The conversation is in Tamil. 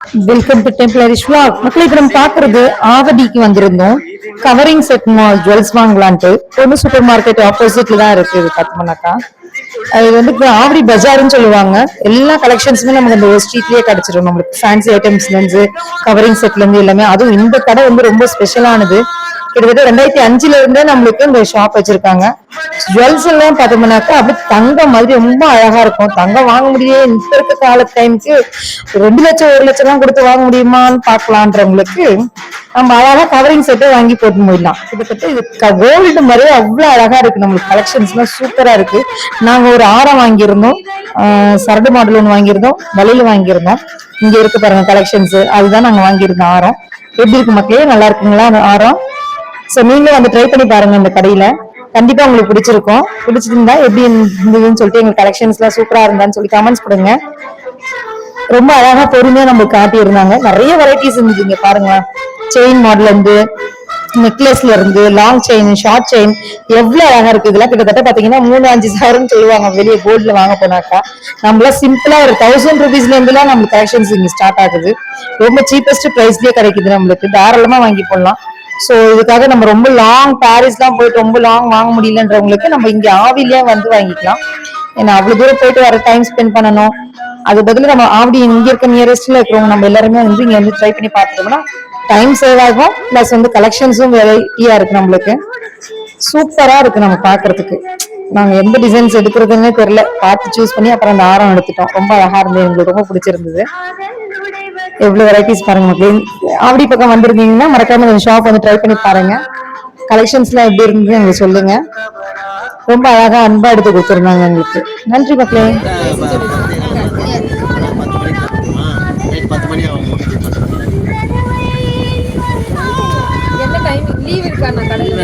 Welcome to temple vlog. மக்களே இப்ப நம்ம பாக்குறது ஆவடிக்கு வந்திருந்தோம். கவரிங் செட் ஜுவல்ஸ் வாங்கலான்ட்டு பொண்ணு சூப்பர் மார்க்கெட் ஆப்போசிட்ல தான் இருக்கு. இது பார்த்தோம்னாக்கா இது வந்து ஆவடி பஜார்னு சொல்லுவாங்க. எல்லா கலெக்ஷன்ஸுமே நமக்கு இந்த ஒரு ஸ்ட்ரீட்லயே கிடைச்சிடும். நம்மளுக்கு ஃபேன்சி ஐட்டம்ஸ்ல இருந்து கவரிங் செட்ல இருந்து எல்லாமே. அதுவும் இந்த கடை வந்து ரொம்ப ஸ்பெஷலானது. கிட்டத்தட்ட 2005 இருந்தே நம்மளுக்கு இந்த ஷாப் வச்சிருக்காங்க. ஜுவல்ஸ் எல்லாம் பார்த்தோம்னாக்கா அப்படி தங்கம் மாதிரி ரொம்ப அழகா இருக்கும். தங்கம் வாங்க முடியும் இப்ப இருக்க கால டைமுக்கு 2 லட்சம் 1 லட்சம் எல்லாம் கொடுத்து வாங்க முடியுமான்னு பாக்கலான்றவங்களுக்கு நம்ம அழகா கவரிங் செட்டே வாங்கி போட்டு போயிடலாம். கிட்டத்தட்ட இது கோல்டு மாதிரியே அவ்வளவு அழகா இருக்கு. நம்மளுக்கு கலெக்ஷன்ஸ் எல்லாம் சூப்பரா இருக்கு. நாங்க ஒரு ஆரம் வாங்கியிருந்தோம், சரடு மாடல் ஒன்று வாங்கியிருந்தோம், வலையில வாங்கியிருந்தோம். இங்க இருக்கு பாருங்க கலெக்ஷன்ஸ், அதுதான் நாங்க வாங்கியிருந்தோம் ஆரம். எப்படி இருக்கு மக்களே, நல்லா இருக்குங்களா அந்த ஆரம்? சோ நீங்களும் வந்து ட்ரை பண்ணி பாருங்க இந்த கடையில. கண்டிப்பா உங்களுக்கு பிடிச்சிருக்கும். பிடிச்சிருந்தா எப்படி இருந்ததுன்னு சொல்லிட்டு எங்க கலெக்ஷன்ஸ் எல்லாம் சூப்பரா இருந்தான்னு சொல்லி கமெண்ட்ஸ் கொடுங்க. ரொம்ப அழகா பொறுமையா நம்மளுக்கு காட்டி இருந்தாங்க. நிறைய வெரைட்டிஸ் இருந்தது. இங்க பாருங்க, செயின் மாடல் இருந்து நெக்லஸ்ல இருந்து லாங் செயின், ஷார்ட் செயின் எவ்வளவு அழகா இருக்கு. இதெல்லாம் கிட்டத்தட்ட பாத்தீங்கன்னா 3-5,000 சொல்லுவாங்க வெளியே கோல்ட்ல வாங்க போனாக்கா. நம்மள சிம்பிளா ஒரு 1000 rupeesல இருந்து எல்லாம் நம்ம கலெக்ஷன்ஸ் இங்க ஸ்டார்ட் ஆகுது. ரொம்ப சீப்பஸ்ட் பிரைஸ்லயே கிடைக்குது. நம்மளுக்கு தாராளமா வாங்கி போடலாம். சோ இதுக்காக நம்ம ரொம்ப லாங் பாரிஸ் எல்லாம் போயிட்டு ரொம்ப லாங் வாங்க முடியலன்றவங்களுக்கு நம்ம இங்க ஆவிலேயே வந்து வாங்கிக்கலாம். ஏன்னா அவ்வளவு தூரம் போயிட்டு வர டைம் ஸ்பெண்ட் பண்ணணும். அது பதில் நம்ம ஆவடி இங்க இருக்க நியரஸ்ட்ல இருக்கிறவங்க நம்ம எல்லாருமே வந்து இங்க வந்து ட்ரை பண்ணி பார்த்துட்டோம்னா டைம் சேவ் ஆகும். பிளஸ் வந்து கலெக்ஷன்ஸும் வெரைட்டியா இருக்கு. நம்மளுக்கு சூப்பரா இருக்கு நம்ம பாக்குறதுக்கு. நாங்க எந்த டிசைன்ஸ் எடுக்கிறதுன்னே தெரியல, பார்த்து சூஸ் பண்ணி அப்புறம் அந்த ஆரம் எடுத்துட்டோம். ரொம்ப அழகா இருந்தது, எங்களுக்கு ரொம்ப பிடிச்சிருந்தது. எவ்வளவு வெரைட்டிஸ் பாருங்க மக்களே. ஆவடி பக்கம் வந்திருந்தீங்கன்னா மறக்காம இந்த ஷாப் வந்து ட்ரை பண்ணி பாருங்க. கலெக்ஷன்ஸ் எல்லாம் எப்படி இருந்தது எங்களுக்கு சொல்லுங்க. ரொம்ப அழகா அன்பா எடுத்து கொடுத்துருந்தாங்க எங்களுக்கு. நன்றி மக்களே. என்ன டைம் லீவ் இருக்கா கடையில?